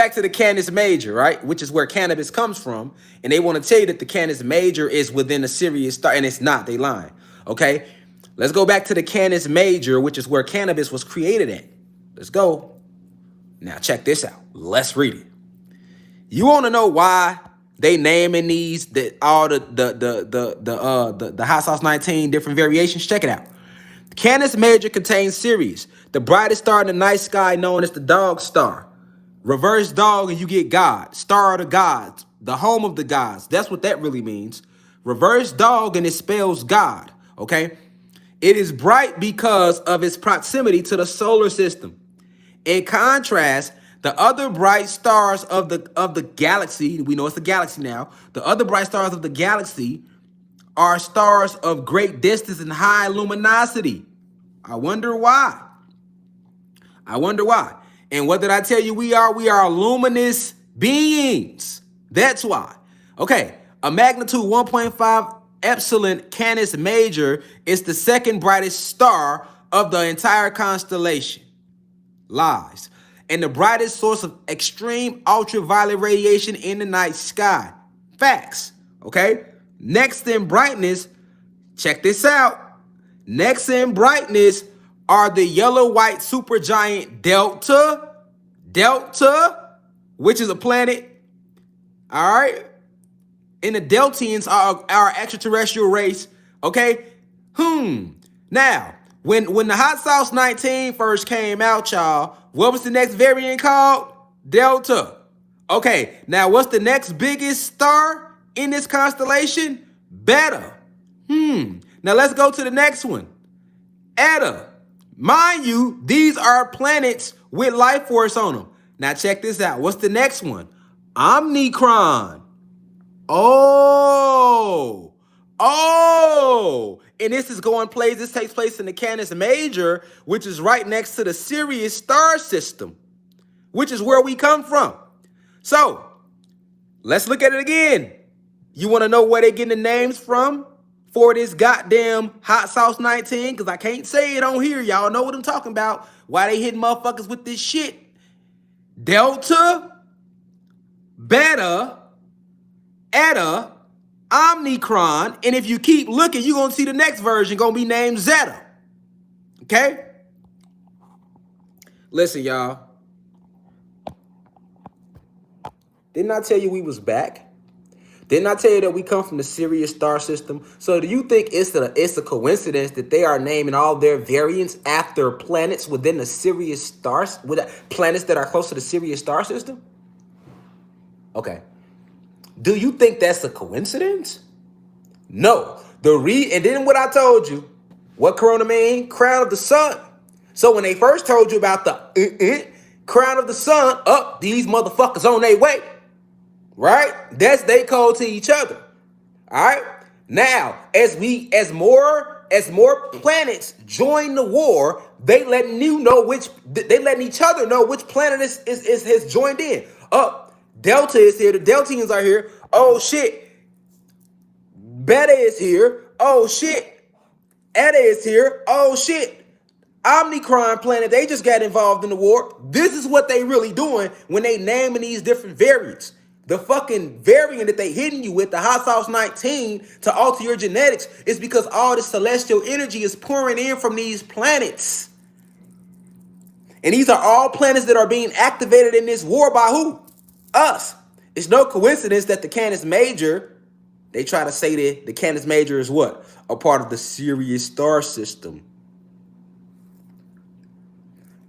back to the Candace Major, right? Which is where cannabis comes from. And they want to tell you that the Candace Major is within a Sirius star, and it's not. They lying. Okay? Let's go back to the Candace Major, which is where cannabis was created at. Let's go. Now check this out. Let's read it. You want to know why they naming these all the Hot Sauce 19 different variations? Check it out. Candace Major contains Sirius, the brightest star in the night sky known as the dog star. Reverse dog and you get God. Star of the gods. The home of the gods. That's what that really means. Reverse dog and it spells God. Okay? It is bright because of its proximity to the solar system. In contrast, the other bright stars of the galaxy, we know it's the galaxy now, the other bright stars of the galaxy are stars of great distance and high luminosity. I wonder why. I wonder why. And what did I tell you we are? We are luminous beings. That's why. Okay, a magnitude 1.5 Epsilon Canis Major is the second brightest star of the entire constellation. Lies. And the brightest source of extreme ultraviolet radiation in the night sky. Facts. Okay? Next in brightness, check this out. Next in brightness are the yellow-white supergiant Delta, which is a planet. All right? And the Deltians are our extraterrestrial race. Okay? Now, when the Hot Sauce 19 first came out, y'all, what was the next variant called? Delta. Okay, now what's the next biggest star in this constellation? Beta. Now let's go to the next one. Eta. Mind you, these are planets with life force on them. Now check this out. What's the next one? Omnicron. Oh. And this takes place in the Candace Major, which is right next to the Sirius star system, which is where we come from. So, let's look at it again. You want to know where they're getting the names from for this goddamn Hot Sauce 19? Because I can't say it on here. Y'all know what I'm talking about. Why they hitting motherfuckers with this shit. Delta, Beta, Eta, Omnicron, and if you keep looking, you're going to see the next version going to be named Zetta. Okay? Listen, y'all. Didn't I tell you we was back? Didn't I tell you that we come from the Sirius star system? So do you think it's a coincidence that they are naming all their variants after planets within the Sirius stars, planets that are close to the Sirius star system? Okay. Do you think that's a coincidence? No. And then what I told you, what corona mean? Crown of the sun. So when they first told you about the crown of the sun, these motherfuckers on their way. Right? That's they code to each other. All right? Now, as more planets join the war, they letting each other know which planet has joined in. Delta is here. The Deltians are here. Oh, shit. Beta is here. Oh, shit. Eta is here. Oh, shit. Omnicron planet, they just got involved in the war. This is what they really doing when they naming these different variants. The fucking variant that they hitting you with, the Hot Sauce 19, to alter your genetics, is because all this celestial energy is pouring in from these planets. And these are all planets that are being activated in this war by who? Us. It's no coincidence that the Candace Major, they try to say that the Candace Major is what? A part of the Sirius star system.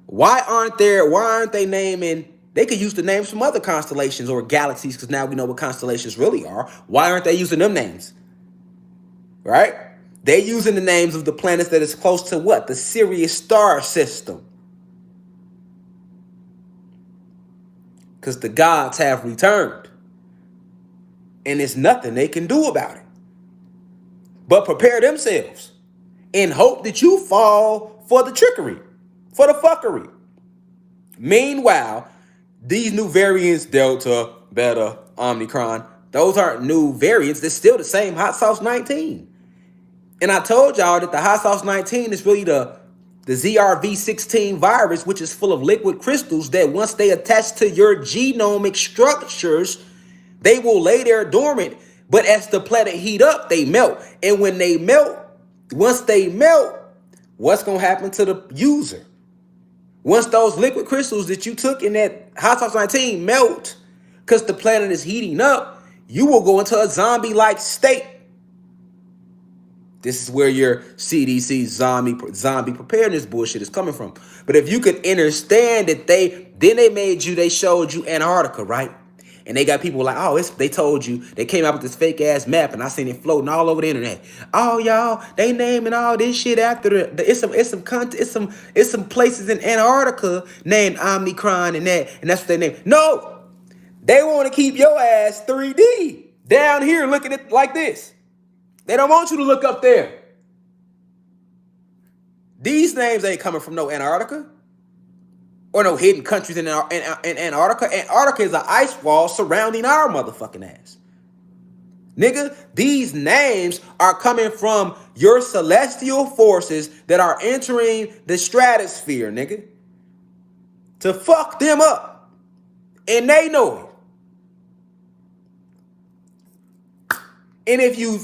Why aren't they naming, they could use the names from other constellations or galaxies, because now we know what constellations really are. Why aren't they using them names? Right? They're using the names of the planets that is close to what? The Sirius star system. Because the gods have returned. And there's nothing they can do about it. But prepare themselves in hope that you fall for the trickery, for the fuckery. Meanwhile, these new variants, Delta, Beta, Omnicron, those aren't new variants. They're still the same Hot Sauce 19. And I told y'all that the Hot Sauce 19 is really the The ZRV16 virus, which is full of liquid crystals that once they attach to your genomic structures, they will lay there dormant. But as the planet heat up, they melt. And when they melt, once they melt, what's going to happen to the user? Once those liquid crystals that you took in that Hot Sauce 19 melt, because the planet is heating up, you will go into a zombie-like state. This is where your CDC zombie preparedness bullshit is coming from. But if you could understand that they showed you Antarctica, right? And they got people like, oh, they told you, they came out with this fake ass map, and I seen it floating all over the internet. Oh, y'all, they naming all this shit after it's some places in Antarctica named Omnicron and that's what they name. No, they want to keep your ass 3D down here looking at like this. They don't want you to look up there. These names ain't coming from no Antarctica or no hidden countries in Antarctica. Antarctica is an ice wall surrounding our motherfucking ass. Nigga, these names are coming from your celestial forces that are entering the stratosphere, nigga, to fuck them up. And they know it. And if you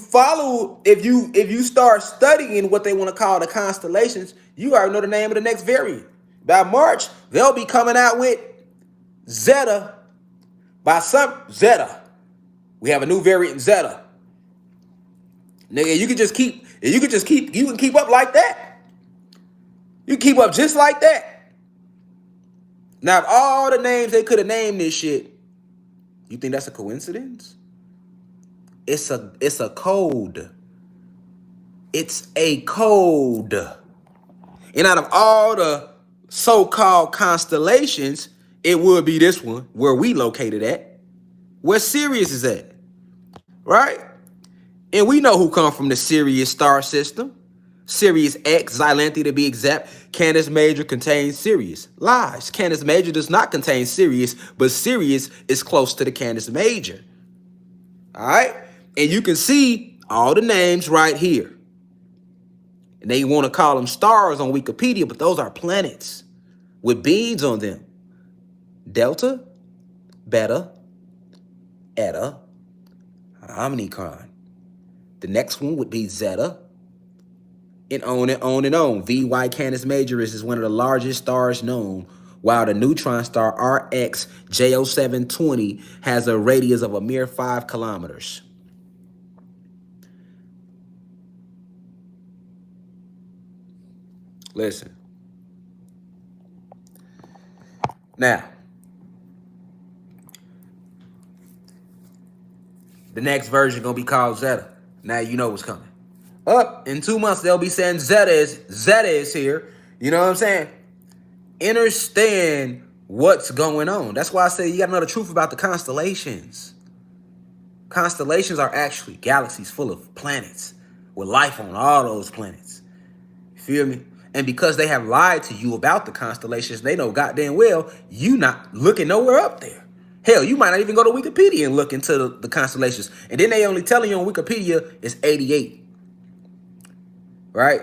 start studying what they want to call the constellations, you already know the name of the next variant. By March, they'll be coming out with Zetta. Zetta. We have a new variant, Zetta. Nigga, you can keep up like that. You keep up just like that. Now, of all the names they could have named this shit, you think that's a coincidence? It's a code. It's a code. And out of all the so-called constellations, it would be this one where we located at, where Sirius is at, right? And we know who come from the Sirius star system. Sirius X, Xylanthe to be exact. Candace Major contains Sirius. Lies. Candace Major does not contain Sirius, but Sirius is close to the Candace Major. All right? And you can see all the names right here. And they want to call them stars on Wikipedia, but those are planets with beads on them. Delta, Beta, Eta, Omnicron. The next one would be Zeta, and on and on and on. VY Canis Majoris is one of the largest stars known, while the neutron star RX J0720 has a radius of a mere 5 kilometers. Listen. Now, the next version gonna be called Zeta. Now you know what's coming. Up in 2 months, they'll be saying Zeta is here. You know what I'm saying? Understand what's going on. That's why I say you gotta know the truth about the constellations. Constellations are actually galaxies full of planets with life on all those planets. You feel me? And because they have lied to you about the constellations, they know goddamn well you not looking nowhere up there. Hell, you might not even go to Wikipedia and look into the constellations. And then they only telling you on Wikipedia it's 88. Right?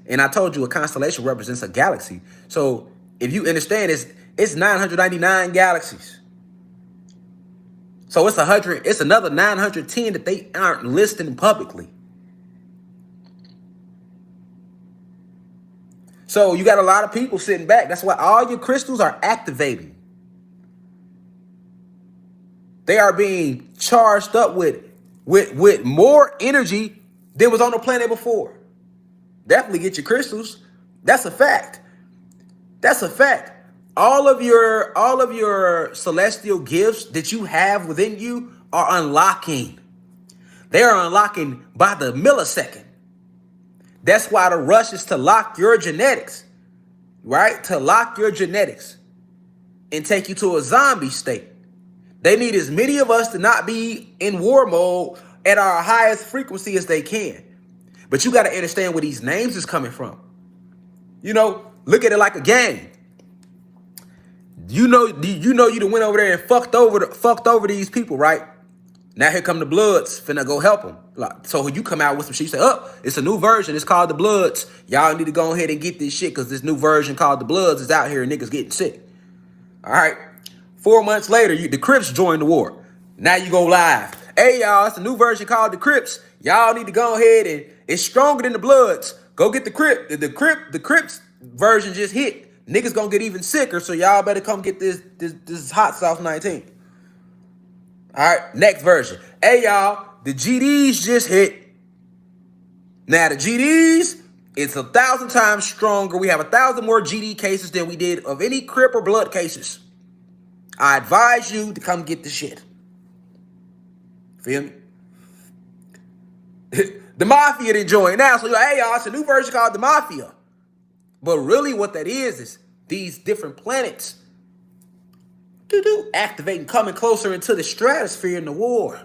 And I told you a constellation represents a galaxy. So if you understand, it's 999 galaxies. So it's another 910 that they aren't listing publicly. So you got a lot of people sitting back. That's why all your crystals are activating. They are being charged up with more energy than was on the planet before. Definitely get your crystals. That's a fact. That's a fact. All of your celestial gifts that you have within you are unlocking. They are unlocking by the millisecond. That's why the rush is to lock your genetics, right? To lock your genetics and take you to a zombie state. They need as many of us to not be in war mode at our highest frequency as they can. But you got to understand where these names is coming from. You know, look at it like a game. You know you done went over there and fucked over these people, right? Now here come the Bloods, finna go help them. Like, so you come out with some shit, you say, oh, it's a new version, it's called the Bloods. Y'all need to go ahead and get this shit because this new version called the Bloods is out here and niggas getting sick. All right. 4 months later, the Crips joined the war. Now you go live. Hey, y'all, it's a new version called the Crips. Y'all need to go ahead and it's stronger than the Bloods. Go get the Crip. The Crips version just hit. Niggas gonna get even sicker, so y'all better come get this hot sauce 19. All right, next version. Hey, y'all, the GDs just hit. Now, the GDs, it's 1,000 times stronger. We have 1,000 more GD cases than we did of any Crip or Blood cases. I advise you to come get the shit. Feel me? The Mafia didn't join now. So, hey, y'all, it's a new version called the Mafia. But really what that is these different planets activating, coming closer into the stratosphere in the war.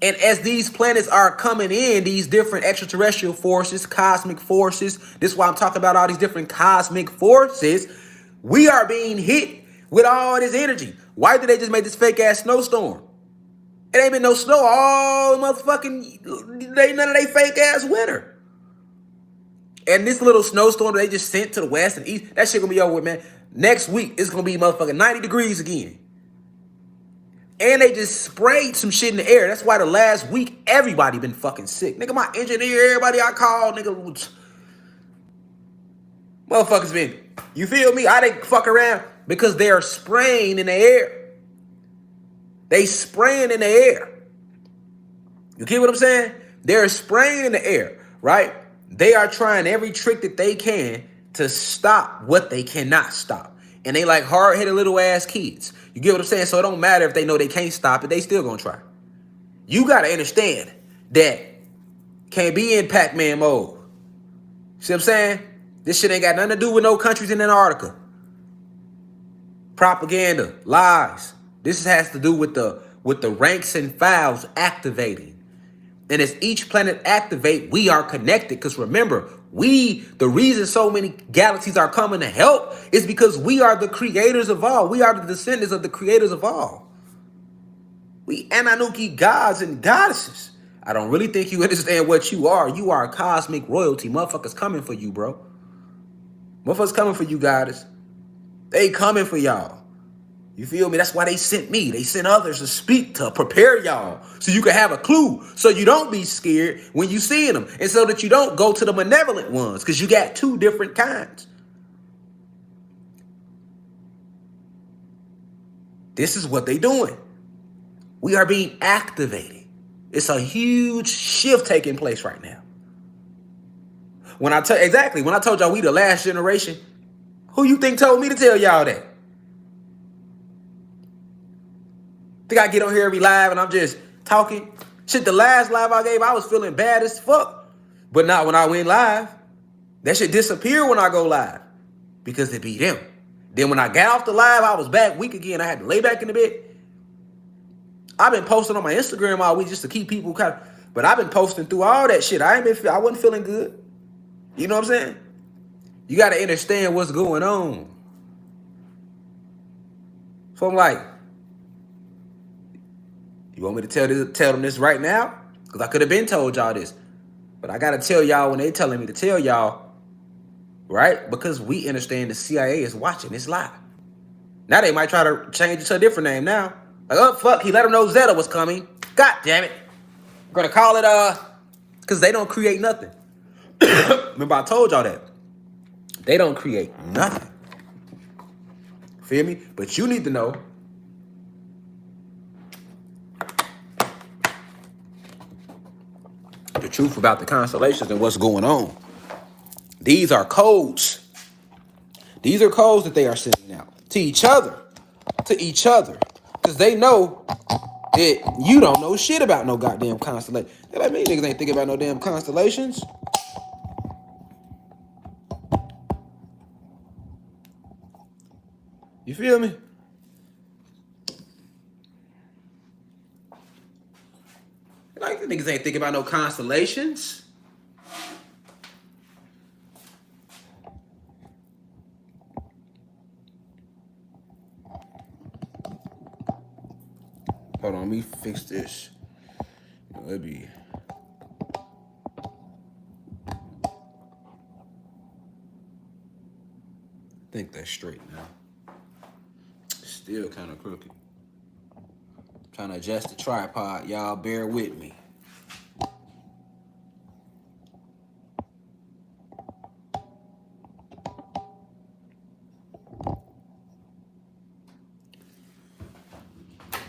And as these planets are coming in, these different extraterrestrial forces, cosmic forces, this is why I'm talking about all these different cosmic forces, we are being hit with all this energy. Why did they just make this fake ass snowstorm? It ain't been no snow all motherfucking, none of they fake ass winter. And this little snowstorm they just sent to the west and east, that shit gonna be over with, man. Next week, it's gonna be motherfucking 90 degrees again. And they just sprayed some shit in the air. That's why the last week, everybody been fucking sick. Nigga, my engineer, everybody I called, nigga, motherfuckers been, you feel me? I didn't fuck around because they are spraying in the air. They spraying in the air. You get what I'm saying? They're spraying in the air, right? They are trying every trick that they can to stop what they cannot stop. And they like hard-headed little ass kids. You get what I'm saying? So it don't matter if they know they can't stop it, they still gonna try. You gotta understand that can't be in Pac-Man mode. See what I'm saying? This shit ain't got nothing to do with no countries in Antarctica. Propaganda, lies. This has to do with the ranks and files activating. And as each planet activate, we are connected. Because remember, the reason so many galaxies are coming to help is because we are the creators of all. We are the descendants of the creators of all. We Anunnaki gods and goddesses. I don't really think you understand what you are. You are cosmic royalty. Motherfuckers coming for you, bro. Motherfuckers coming for you, goddess. They coming for y'all. You feel me? That's why they sent me. They sent others to speak, to prepare y'all so you can have a clue, so you don't be scared when you see them, and so that you don't go to the malevolent ones, because you got two different kinds. This is what they doing. We are being activated. It's a huge shift taking place right now. When I told y'all we the last generation, who you think told me to tell y'all that? Think I get on here every live and I'm just talking? Shit, the last live I gave, I was feeling bad as fuck. But not when I went live. That shit disappear when I go live. Because it be them. Then when I got off the live, I was back weak again. I had to lay back in the bed. I've been posting on my Instagram all week just to keep people kind of, but I've been posting through all that shit. I wasn't feeling good. You know what I'm saying? You got to understand what's going on. So I'm like, you want me to tell them this right now? Because I could have been told y'all this. But I got to tell y'all when they telling me to tell y'all, right? Because we understand the CIA is watching this live. Now they might try to change it to a different name now. Like, oh, fuck, he let them know Zeta was coming. God damn it. I'm going to call it, because they don't create nothing. Remember, I told y'all that. They don't create nothing. Feel me? But you need to know the truth about the constellations and what's going on. These are codes. These are codes that they are sending out to each other. Because they know that you don't know shit about no goddamn constellation. They're like, me niggas ain't thinking about no damn constellations. You feel me? Like, the niggas ain't thinking about no constellations. Hold on, let me fix this. Let me. I think that's straight now. Still kind of crooked. Trying to adjust the tripod. Y'all bear with me.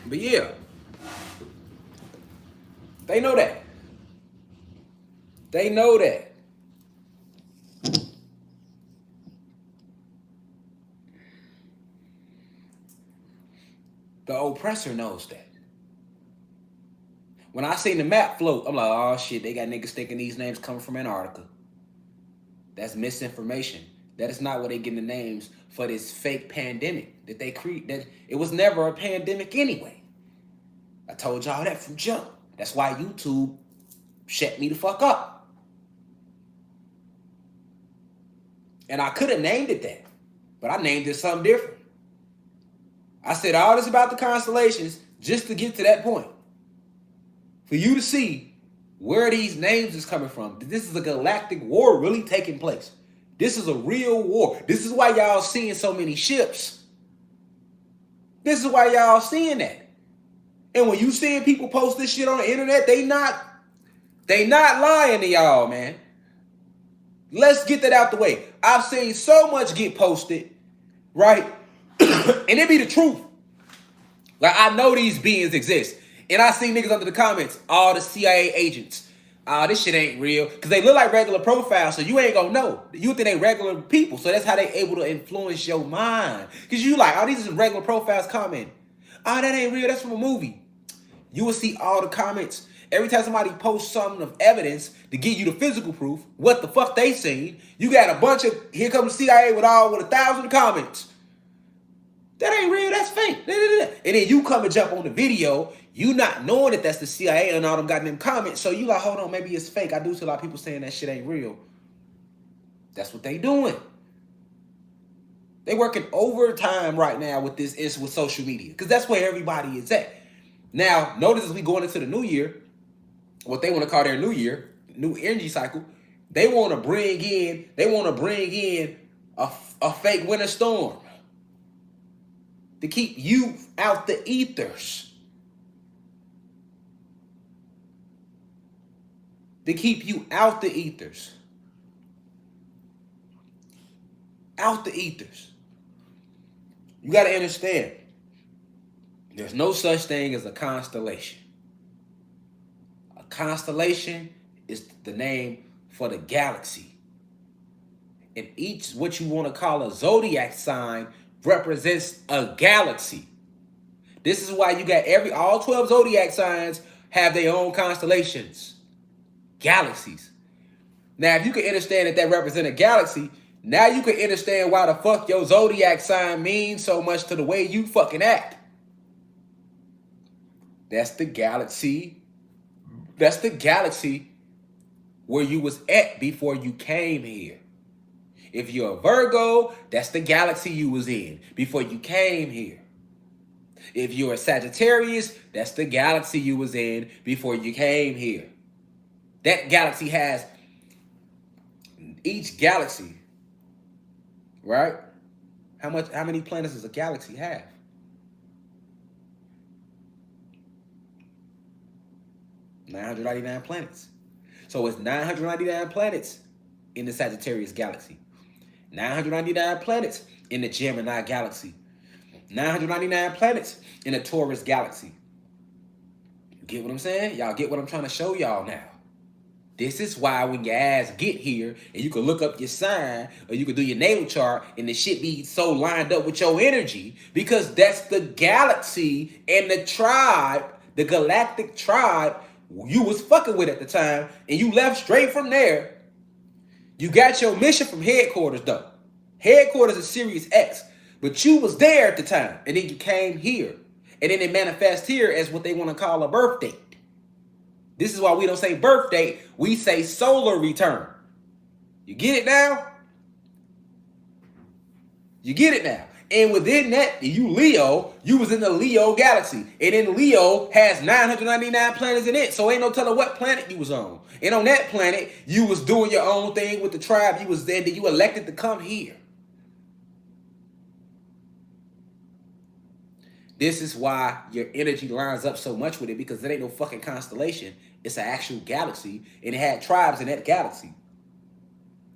But yeah, they know that. They know that. The oppressor knows that. When I seen the map float, I'm like, oh shit, they got niggas thinking these names coming from Antarctica. That's misinformation. That is not what they getting the names for this fake pandemic that they create. That it was never a pandemic anyway. I told y'all that from jump. That's why YouTube shut me the fuck up. And I could have named it that, but I named it something different. I said all this about the constellations just to get to that point. For you to see where these names is coming from. This is a galactic war really taking place. This is a real war. This is why y'all seeing so many ships. This is why y'all seeing that. And when you seeing people post this shit on the internet, they not lying to y'all, man. Let's get that out the way. I've seen so much get posted, right? And it be the truth. Like, I know these beings exist. And I see niggas under the comments, all the CIA agents. This shit ain't real. Because they look like regular profiles, so you ain't gonna know. You think they regular people, so that's how they able to influence your mind. Because you like, these is regular profiles commenting. That ain't real, that's from a movie. You will see all the comments. Every time somebody posts something of evidence to give you the physical proof, what the fuck they seen, you got a bunch of, here comes the CIA with 1,000 comments. That ain't real, that's fake. And then you come and jump on the video, you not knowing that that's the CIA and all them goddamn comments. So you like, hold on, maybe it's fake. I do see a lot of people saying that shit ain't real. That's what they doing. They working overtime right now with this with social media. Because that's where everybody is at. Now, notice as we going into the new year, what they want to call their new year, new energy cycle, they want to bring in a fake winter storm to keep you out the ethers. To keep you out the ethers. Out the ethers. You got to understand, there's no such thing as a constellation. A constellation is the name for the galaxy. And each, what you want to call a zodiac sign, represents a galaxy. This is why you got all 12 zodiac signs have their own constellations. Galaxies. Now, if you can understand that represent a galaxy, now you can understand why the fuck your zodiac sign means so much to the way you fucking act. That's the galaxy. That's the galaxy where you was at before you came here. If you're a Virgo, that's the galaxy you was in before you came here. If you're a Sagittarius, that's the galaxy you was in before you came here. That galaxy has, each galaxy, right? How many planets does a galaxy have? $999 planets. So it's 999 planets in the Sagittarius galaxy. 999 planets in the Gemini galaxy. 999 planets in the Taurus galaxy. You get what I'm saying? Y'all get what I'm trying to show y'all now. This is why when your ass get here and you can look up your sign or you can do your natal chart and the shit be so lined up with your energy, because that's the galaxy and the tribe, the galactic tribe you was fucking with at the time, and you left straight from there. You got your mission from headquarters though. Headquarters is Sirius X, but you was there at the time, and then you came here, and then it manifests here as what they want to call a birth date. This is why we don't say birth date, we say solar return. You get it now? You get it now. And within that, you Leo, you was in the Leo galaxy. And then Leo has 999 planets in it. So ain't no telling what planet you was on. And on that planet, you was doing your own thing with the tribe. You was there, that you elected to come here. This is why your energy lines up so much with it, because it ain't no fucking constellation. It's an actual galaxy, and it had tribes in that galaxy.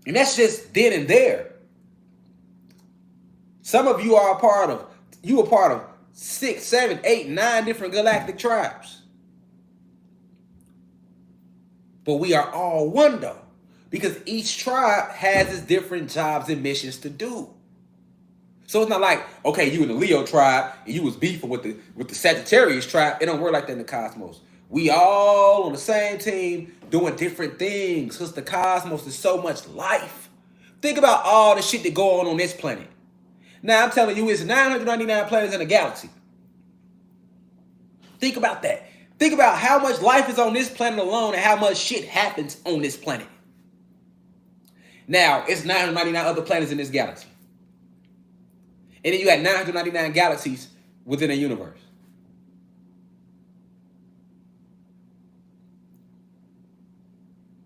And that's just then and there. Some of you are a part of 6, 7, 8, 9 different galactic tribes. But we are all one though, because each tribe has its different jobs and missions to do. So it's not like, okay, you in the Leo tribe and you was beefing with the Sagittarius tribe. It don't work like that in the cosmos. We all on the same team doing different things because the cosmos is so much life. Think about all the shit that go on this planet. Now I'm telling you, it's 999 planets in the galaxy. Think about that. Think about how much life is on this planet alone and how much shit happens on this planet. Now, it's 999 other planets in this galaxy. And then you got 999 galaxies within a universe.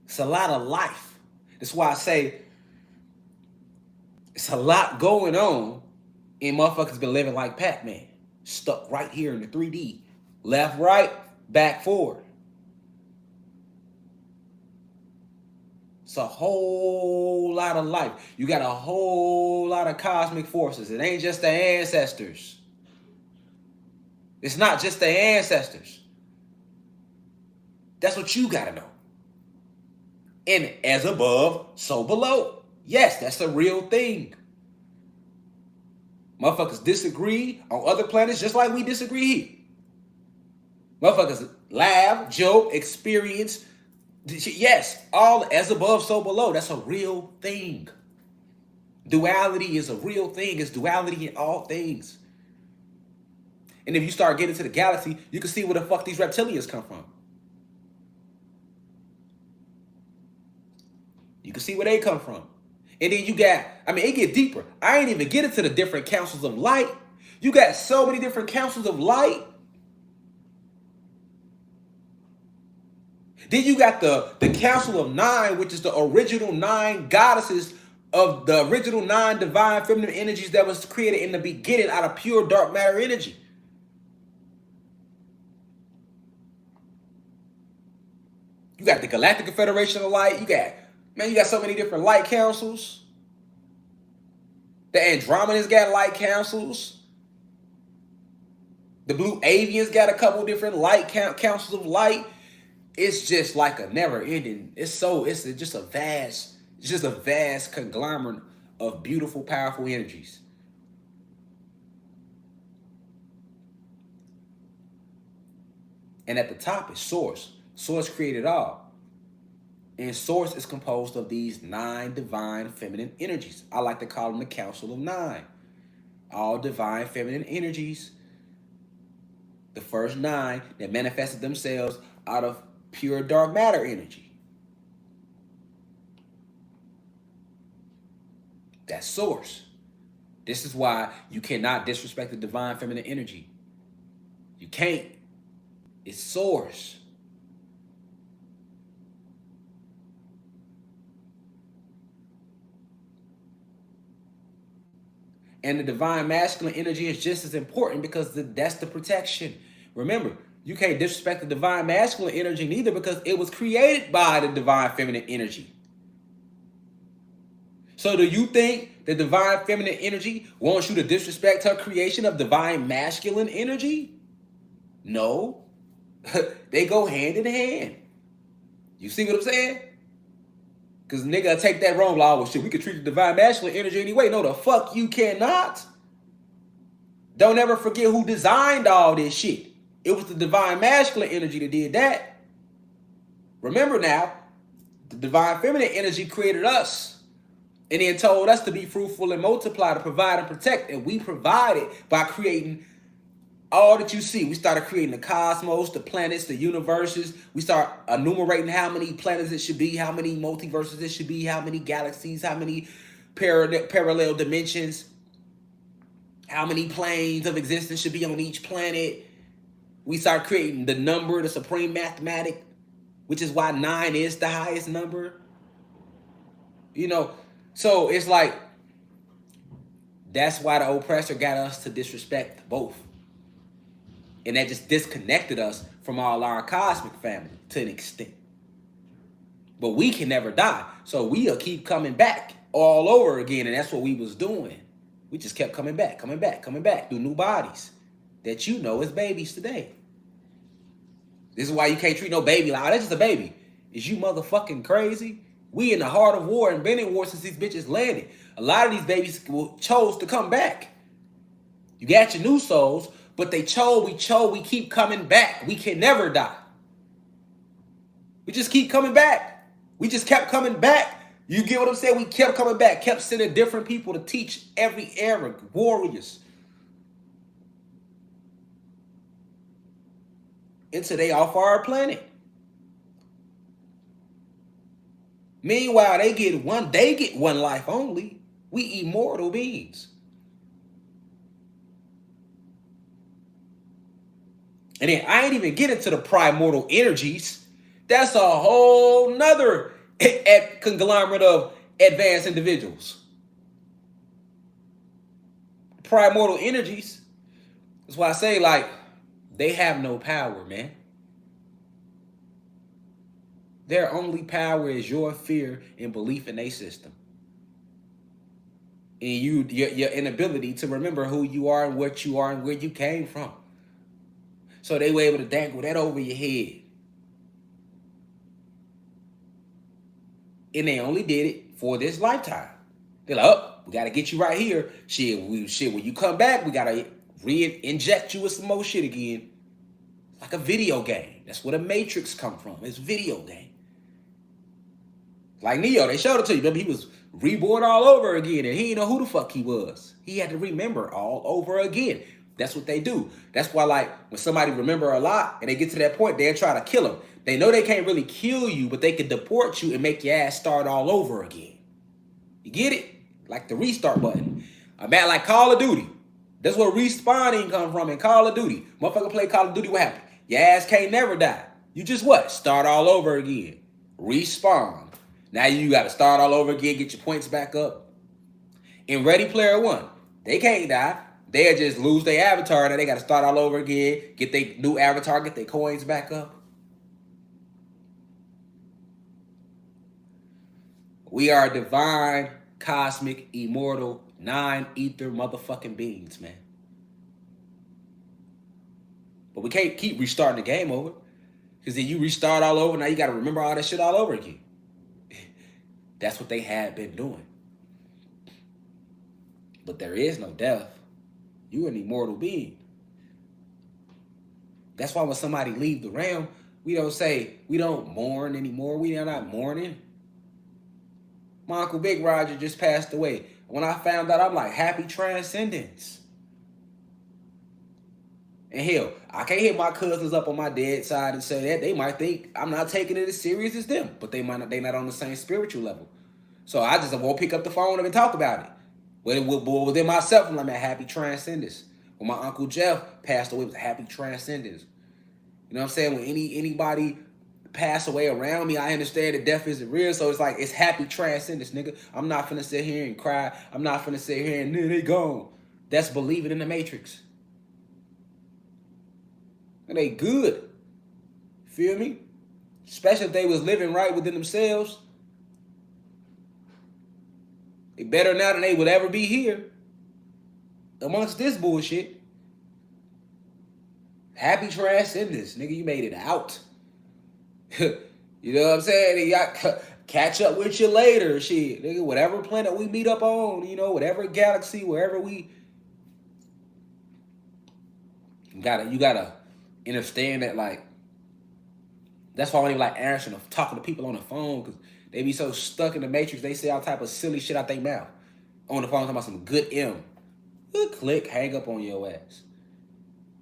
It's a lot of life. That's why I say it's a lot going on, and motherfuckers been living like Pac-Man. Stuck right here in the 3D. Left, right, back, forward. It's a whole lot of life. You got a whole lot of cosmic forces. It ain't just the ancestors. It's not just the ancestors. That's what you gotta know. And as above, so below. Yes, that's a real thing. Motherfuckers disagree on other planets just like we disagree here. Motherfuckers laugh, joke, experience. Yes, all as above, so below. That's a real thing. Duality is a real thing. It's duality in all things. And if you start getting to the galaxy, you can see where the fuck these reptilians come from. You can see where they come from. And then you got, it get deeper. I ain't even get into the different councils of light. You got so many different councils of light. Then you got the Council of Nine, which is the original 9 goddesses of the original 9 divine feminine energies that was created in the beginning out of pure dark matter energy. You got the Galactic Confederation of Light. You got so many different light councils. The Andromedans got light councils. The Blue Avians got a couple different light councils of light. It's just like a never ending. It's just a vast conglomerate of beautiful, powerful energies. And at the top is Source. Source created all. And Source is composed of these 9 divine feminine energies. I like to call them the Council of 9. All divine feminine energies. The first 9 that manifested themselves out of pure dark matter energy. That's Source. This is why you cannot disrespect the divine feminine energy. You can't. It's Source. And the divine masculine energy is just as important because that's the protection. Remember, you can't disrespect the divine masculine energy neither because it was created by the divine feminine energy. So do you think the divine feminine energy wants you to disrespect her creation of divine masculine energy? No. They go hand in hand. You see what I'm saying? Because nigga take that wrong. Well, shit, we could treat the divine masculine energy anyway. No, the fuck you cannot. Don't ever forget who designed all this shit. It was the divine masculine energy that did that. Remember now, the divine feminine energy created us and then told us to be fruitful and multiply, to provide and protect. And we provided by creating all that you see. We started creating the cosmos, the planets, the universes. We start enumerating how many planets it should be, how many multiverses it should be, how many galaxies, how many parallel dimensions. how many planes of existence should be on each planet. We start creating the number, the supreme mathematic, which is why 9 is the highest number. You know, so it's like, that's why the oppressor got us to disrespect both. And that just disconnected us from all our cosmic family to an extent. But we can never die. So we'll keep coming back all over again. And that's what we was doing. We just kept coming back through new bodies that you know as babies today. This is why you can't treat no baby like, oh, that's just a baby. Is you motherfucking crazy? We in the heart of war and been in war since these bitches landed. A lot of these babies chose to come back. You got your new souls, but we keep coming back. We can never die. We just keep coming back. We just kept coming back. You get what I'm saying? We kept coming back, kept sending different people to teach every era, warriors. Until they off our planet. Meanwhile, they get one life only. We immortal beings. And then I ain't even get into the primordial energies. That's a whole nother conglomerate of advanced individuals. Primordial energies. That's why I say, like, they have no power, man. Their only power is your fear and belief in their system. And your inability to remember who you are and what you are and where you came from. So they were able to dangle that over your head. And they only did it for this lifetime. They're like, oh, we got to get you right here. Shit, when you come back, we got to re-inject you with some more shit again. Like a video game. That's where the Matrix come from. It's a video game. Like Neo, they showed it to you. Remember, he was reborn all over again, and he didn't know who the fuck he was. He had to remember all over again. That's what they do. That's why, like, when somebody remember a lot and they get to that point, they'll try to kill them. They know they can't really kill you, but they can deport you and make your ass start all over again. You get it? Like the restart button. I'm at like Call of Duty. That's where respawning come from in Call of Duty. Motherfucker play Call of Duty, what happened? Your ass can't never die. You just what? Start all over again. Respawn. Now you got to start all over again, get your points back up. In Ready Player One, they can't die. They'll just lose their avatar. Now they got to start all over again, get their new avatar, get their coins back up. We are divine, cosmic, immortal, non-ether motherfucking beings, man. But we can't keep restarting the game over. Because then you restart all over, now you got to remember all that shit all over again. That's what they had been doing. But there is no death. You're an immortal being. That's why when somebody leave the realm, we don't say, we don't mourn anymore. We are not mourning. My Uncle Big Roger just passed away. When I found out, I'm like, happy transcendence. And hell, I can't hit my cousins up on my dead side and say that. They might think I'm not taking it as serious as them, but they might not, they're not on the same spiritual level. So I just won't pick up the phone and talk about it. Within myself, I'm like, man, happy transcendence. When my Uncle Jeff passed away, it was a happy transcendence. You know what I'm saying? When anybody pass away around me, I understand that death isn't real. So it's like, it's happy transcendence, nigga. I'm not finna sit here and cry. I'm not finna sit here and they gone. That's believing in the Matrix. And they good. Feel me? Especially if they was living right within themselves. They better now than they would ever be here. Amongst this bullshit. Happy transcendence. Nigga, you made it out. You know what I'm saying? They got catch up with you later. Shit. Nigga, whatever planet we meet up on, you know, whatever galaxy, wherever we... You gotta understand that, like, that's why I don't even like answering or talking to people on the phone, because they be so stuck in the Matrix, they say all type of silly shit out their mouth. On the phone talking about some good M. Good click, hang up on your ass.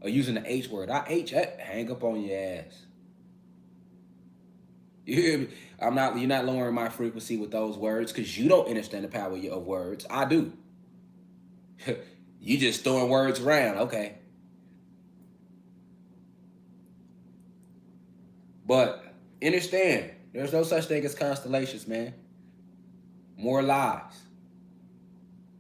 Or using the H word. Hang up on your ass. You hear me? You're not lowering my frequency with those words because you don't understand the power of words. I do. You just throwing words around, okay. But understand, there's no such thing as constellations, man. More lies.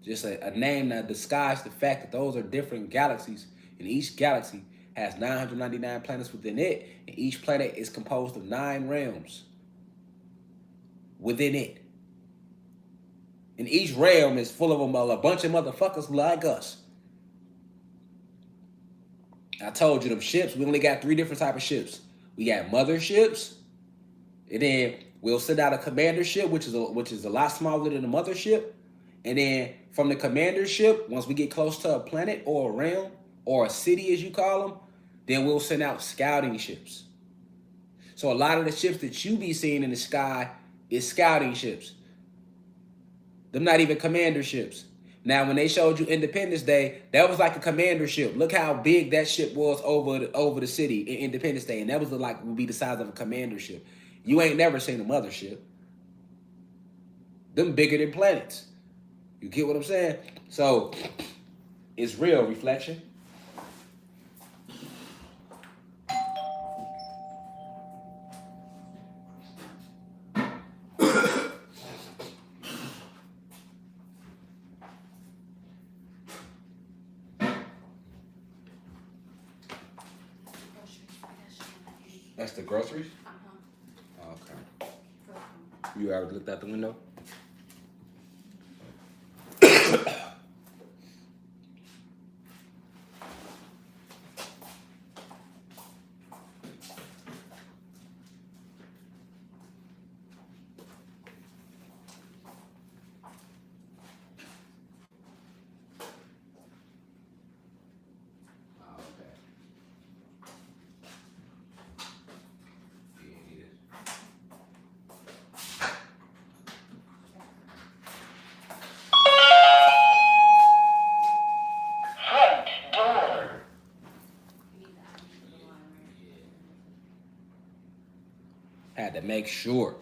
Just a name that disguises the fact that those are different galaxies, and each galaxy has 999 planets within it, and each planet is composed of 9 realms within it. And each realm is full of a bunch of motherfuckers like us. I told you them ships, we only got 3 different types of ships. We got motherships, and then we'll send out a commander ship, which is a lot smaller than the mothership. And then from the commander ship, once we get close to a planet or a realm or a city, as you call them, then we'll send out scouting ships. So a lot of the ships that you be seeing in the sky is scouting ships. Them not even commander ships. Now, when they showed you Independence Day, that was like a commander ship. Look how big that ship was over the city in Independence Day, and that was would be the size of a commander ship. You ain't never seen a mothership. Them bigger than planets. You get what I'm saying? So it's real, Reflection. That's the groceries? Uh-huh. Okay. You already looked out the window? Had to make sure,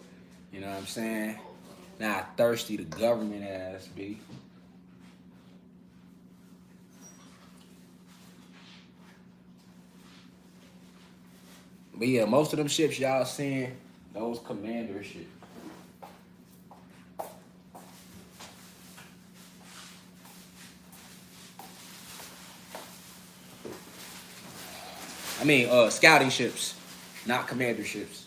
you know what I'm saying? Not thirsty the government ass be. But yeah, most of them ships y'all seeing, those commander ships. I mean, scouting ships, not commander ships.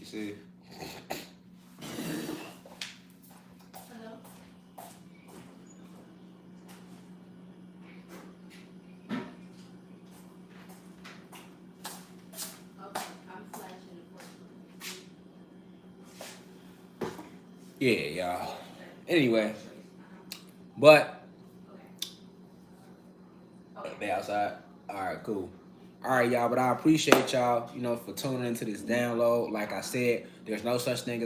See. Hello? Okay, I'm flashing it. Yeah, y'all. Anyway, but they outside. All right, cool. All right, y'all. But I appreciate y'all, for tuning into this download. Like I said, there's no such thing as